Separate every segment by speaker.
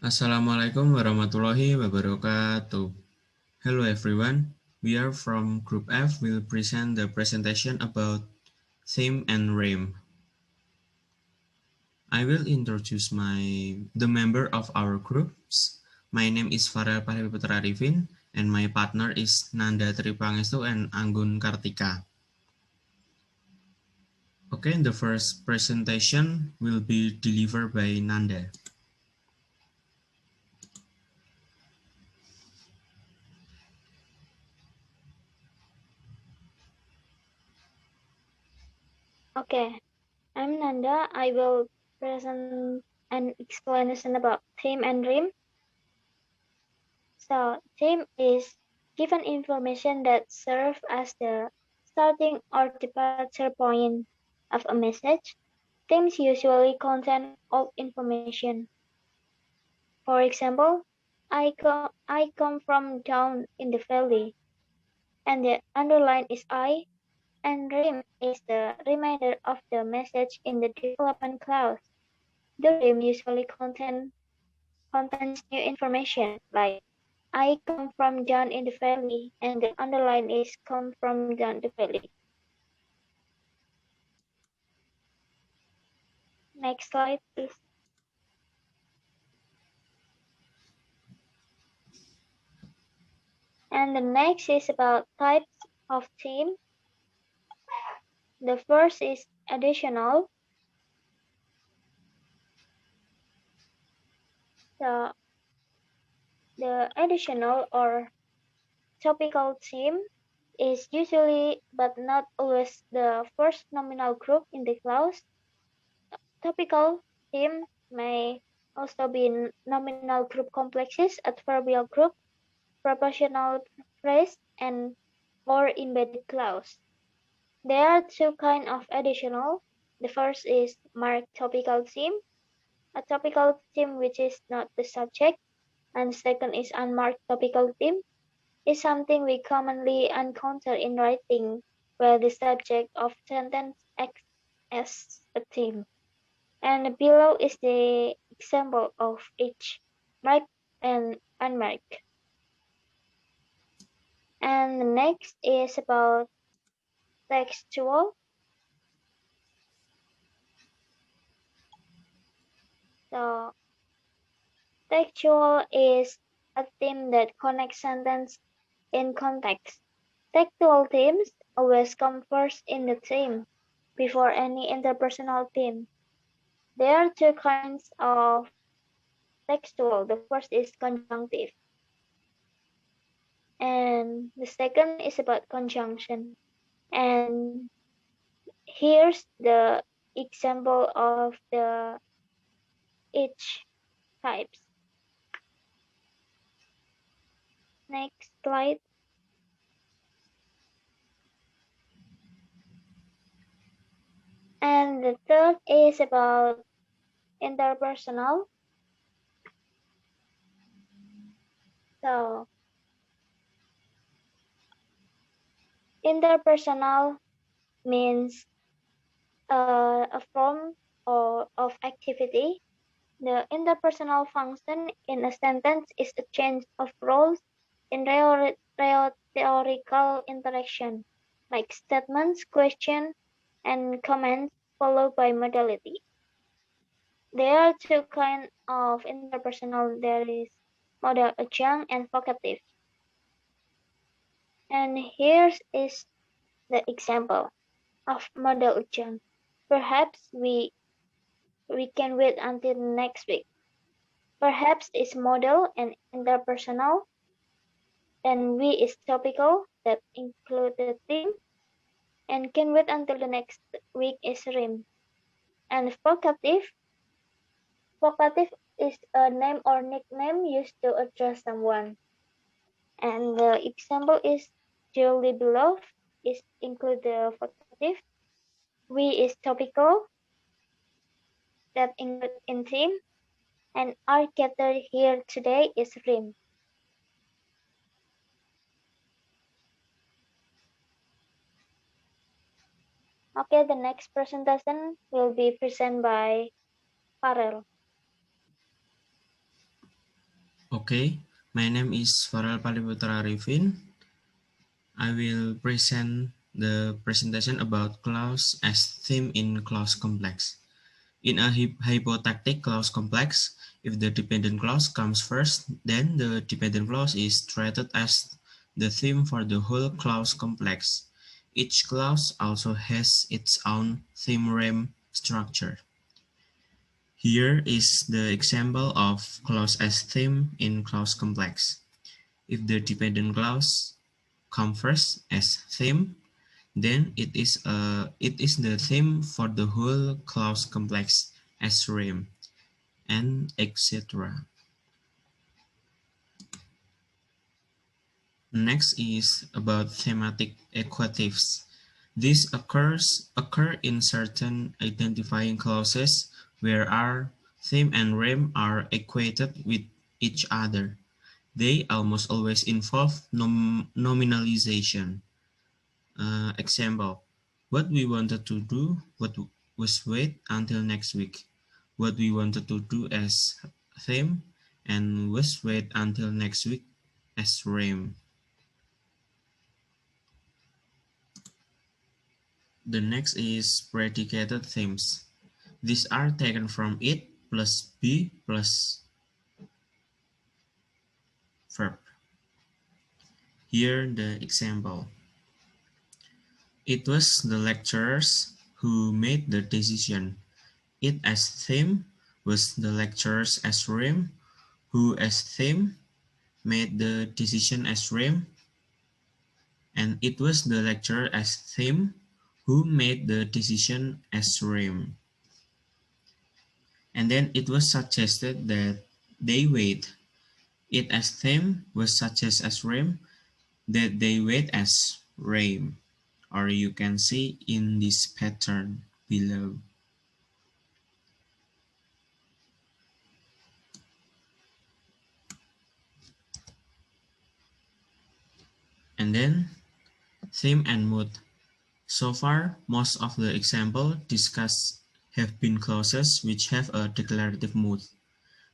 Speaker 1: Assalamualaikum warahmatullahi wabarakatuh. Hello everyone. We are from Group F will present the presentation about theme and rhyme. I will introduce the member of our groups. My name is Farel Pariputra Arifin and my partner is Nanda Tripangestu and Anggun Kartika. Okay, the first presentation will be delivered by Nanda.
Speaker 2: Okay, I'm Nanda. I will present an explanation about theme and rhyme. So, theme is given information that serve as the starting or departure point of a message. Themes usually contain all information. For example, I come from down in the valley, and the underline is I, and rhyme is the reminder of the message in the development clause. The rhyme usually contains new information, like I come from down in the valley, and the underline is come from down the valley. Next slide, please. And the next is about types of theme. The first is additional. The, the additional or topical theme is usually but not always the first nominal group in the clause. Topical theme may also be nominal group complexes, adverbial group, propositional phrase, and or embedded clause. There are two kinds of additional. The first is marked topical theme, a topical theme which is not the subject, and the second is unmarked topical theme, is something we commonly encounter in writing where the subject of sentence acts as a theme. And below is the example of each, marked and unmarked. And the next is about textual. So textual is a theme that connects sentence in context. Textual themes always come first in the theme before any interpersonal theme. There are two kinds of textual. The first is conjunctive, and the second is about conjunction. And here's the example of the each types. Next slide. And the third is about interpersonal. So interpersonal means a form or of activity. The interpersonal function in a sentence is a change of roles in rhetorical interaction, like statements, questions, and comments followed by modality. There are two kinds of interpersonal. There is modal adjunct and vocative. And here is the example of modal adjunct. Perhaps we can wait until next week. Perhaps is modal and interpersonal, then we is topical that include the theme, and can wait until the next week is rhyme. And vocative is a name or nickname used to address someone. And the example is dearly beloved is include the vocative. We is topical that include in theme, and are gathered here today is rhyme. Okay, the next presentation will be presented by Farel.
Speaker 1: Okay, my name is Farel Paliputra Arifin. I will present the presentation about clause as theme in clause complex. In a hypothetical clause complex, if the dependent clause comes first, then the dependent clause is treated as the theme for the whole clause complex. Each clause also has its own theme rem structure. Here is the example of clause as theme in clause complex. If the dependent clause comes first as theme, then it is the theme for the whole clause complex as rem, and etc. Next is about thematic equatives. These occur in certain identifying clauses where our theme and rem are equated with each other. They almost always involve nominalization. Example, what we wanted to do was wait until next week. What we wanted to do as theme and was wait until next week as rem. The next is predicated themes. These are taken from it plus be plus verb. Here the example. It was the lecturers who made the decision. It as theme was the lecturers as rem, who as theme made the decision as rem, and it was the lecturer as theme who made the decision as rem. And then it was suggested that they wait. It as theme was suggested as rem, that they wait as rem, or you can see in this pattern below. And then theme and mood. So far, most of the examples discussed have been clauses which have a declarative mood.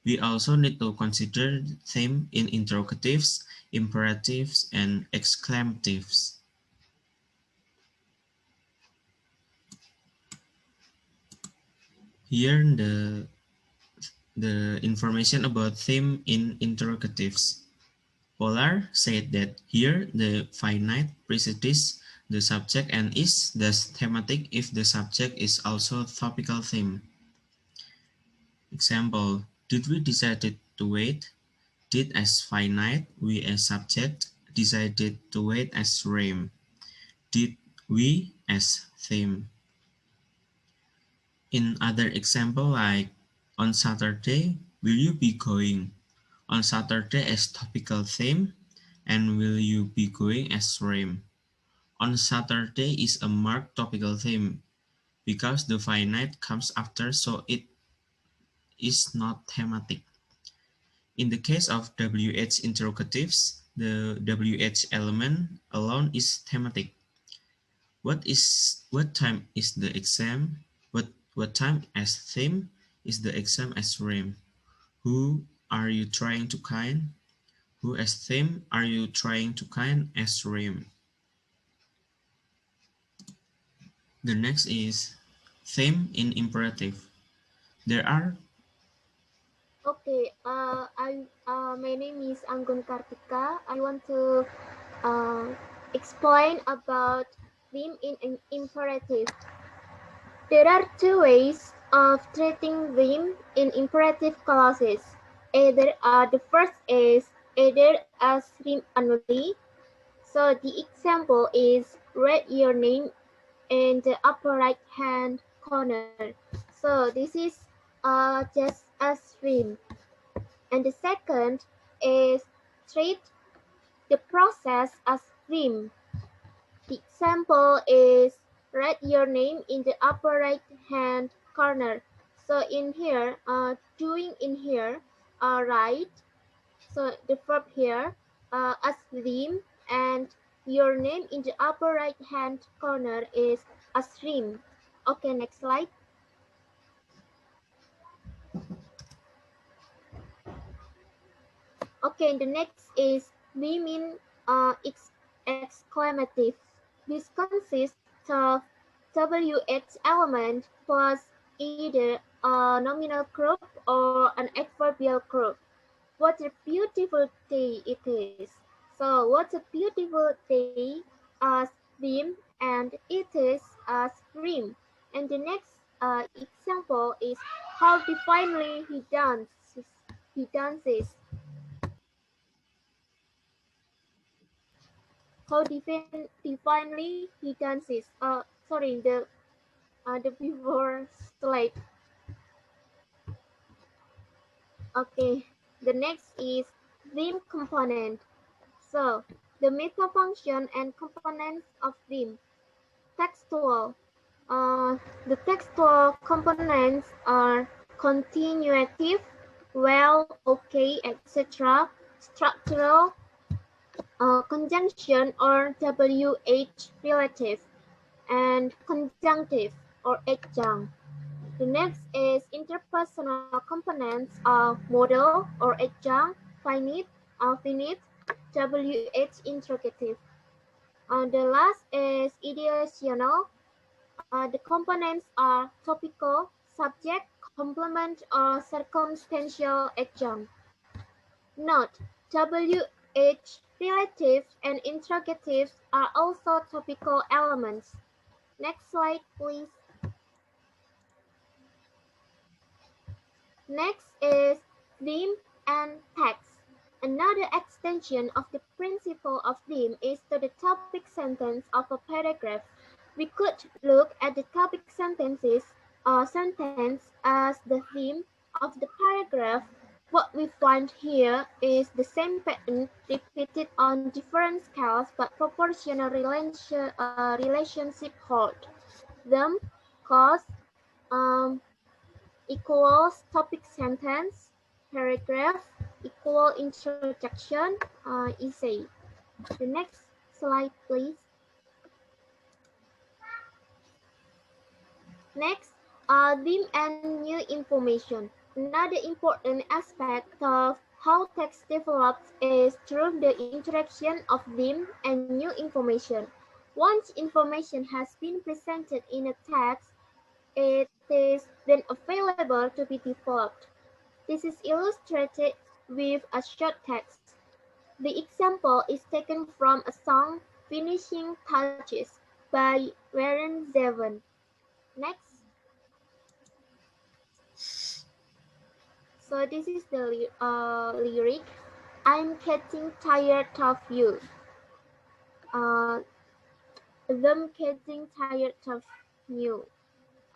Speaker 1: We also need to consider theme in interrogatives, imperatives, and exclamatives. Here the information about theme in interrogatives. Polar said that here the finite precedes the subject and is thus thematic if the subject is also topical theme. Example, did we decided to wait? Did as finite, we as subject, decided to wait as rem. Did we as theme. In other example like on Saturday, will you be going? On Saturday as topical theme and will you be going as rem. On Saturday is a marked topical theme because the finite comes after, so it is not thematic. In the case of WH interrogatives, the WH element alone is thematic. What time is the exam? What time as theme is the exam as rem? Who are you trying to kind? Who as theme are you trying to kind as rem? The next is theme in imperative. There are
Speaker 2: Okay, my name is Anggun Kartika. I want to explain about theme in imperative. There are two ways of treating them in imperative clauses. The first is either as theme only. So the example is write your name in the upper right hand corner. So this is just as theme. And the second is treat the process as theme. The example is write your name in the upper right hand corner. So in here, doing in here, write. So the verb here, as theme, and your name in the upper right hand corner is a stream. Okay, next slide.
Speaker 3: Okay, the next is women exclamative. This consists of WH element plus either a nominal group or an adverbial group. What a beautiful day it is. So what a beautiful day as theme and it is as rhyme. And the next example is how divinely he dances. He dances. How divinely he dances. Sorry, the before slide. Okay, the next is theme component. So the meta function and components of theme. Textual. The textual components are continuative, well, okay, etc. Structural, conjunction or WH relative, and conjunctive or adjunct. The next is interpersonal components of modal or adjunct, finite, WH interrogative. The last is ideational. The components are topical, subject, complement, or circumstantial adjunct. Note: WH relatives and interrogatives are also topical elements. Next slide, please. Next is theme and text. Another extension of the principle of theme is to the topic sentence of a paragraph. We could look at the topic sentences or sentence as the theme of the paragraph. What we find here is the same pattern repeated on different scales, but proportional relationship hold. Them, cause, equals topic sentence, paragraph, equal introduction, essay. The next slide, please. Next, theme and new information. Another important aspect of how text develops is through the interaction of theme and new information. Once information has been presented in a text, it is then available to be developed. This is illustrated with a short text. The example is taken from a song, Finishing Touches, by Warren Zevon. Next. So this is the lyric. I'm getting tired of you. Uh, them getting tired of you.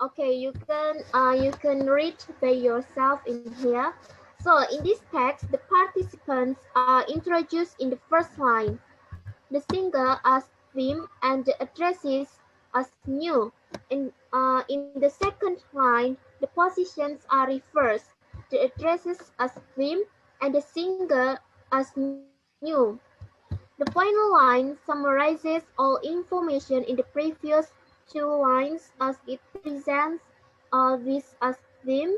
Speaker 3: Okay, you can read by yourself in here. So in this text, the participants are introduced in the first line, the singer as theme and the addresses as new. In the second line, the positions are reversed, the addresses as theme and the singer as new. The final line summarizes all information in the previous two lines as it presents this as theme,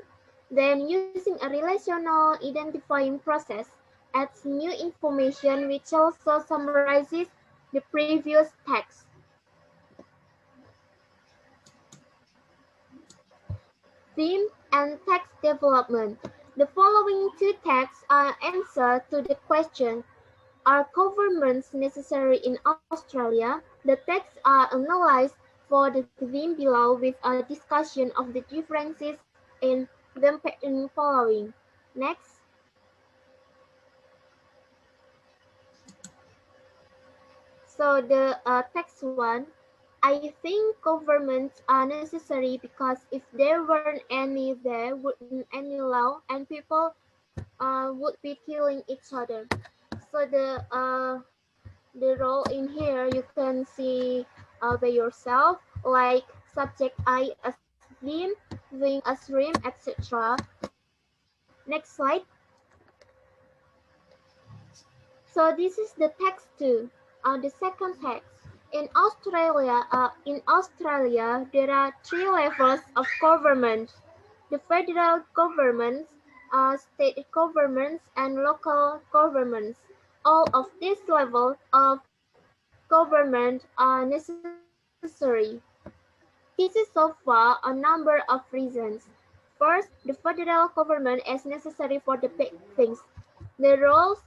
Speaker 3: then using a relational identifying process adds new information which also summarizes the previous text. Theme and text development. The following two texts are answer to the question, are governments necessary in Australia? The texts are analyzed for the theme below with a discussion of the differences in them pattern following. Next. So the text one, I think governments are necessary because if there weren't any, there wouldn't any law and people would be killing each other. So the role in here you can see by yourself, like subject I as theme, thing as rhyme, etc. Next slide. So this is the text two. The second text. In Australia, there are three levels of government. The federal government, state governments, and local governments. All of these levels of government are necessary. This is so far a number of reasons. First, the federal government is necessary for the big things. The rules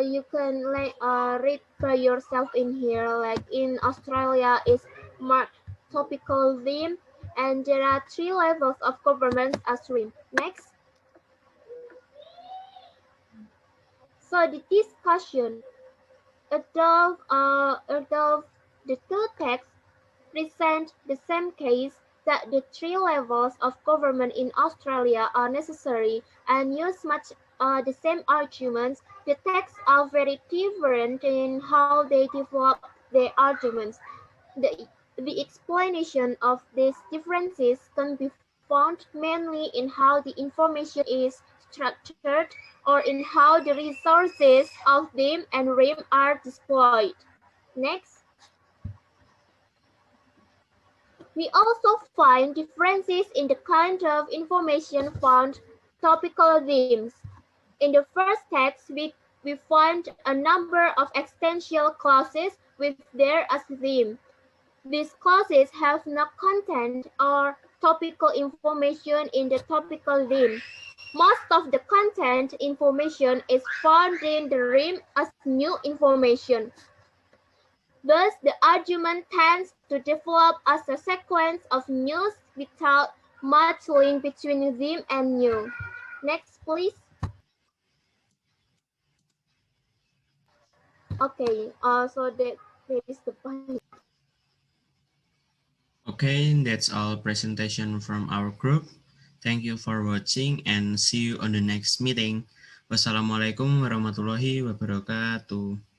Speaker 3: you can read by yourself in here. Like in Australia, is marked topical theme, and there are 3 levels of government as stream. Next, so the discussion above the two texts present the same case that the 3 levels of government in Australia are necessary and use much the same arguments. The texts are very different in how they develop their arguments. The explanation of these differences can be found mainly in how the information is structured or in how the resources of them and RIM are deployed. Next. We also find differences in the kind of information found topical themes. In the first text, we find a number of existential clauses with their as theme. These clauses have no content or topical information in the topical theme. Most of the content information is found in the theme as new information. Thus, the argument tends to develop as a sequence of news without much link between them and new. Next, please. Okay, so that is the point.
Speaker 1: Okay, that's all presentation from our group. Thank you for watching and see you on the next meeting. Wassalamualaikum warahmatullahi wabarakatuh.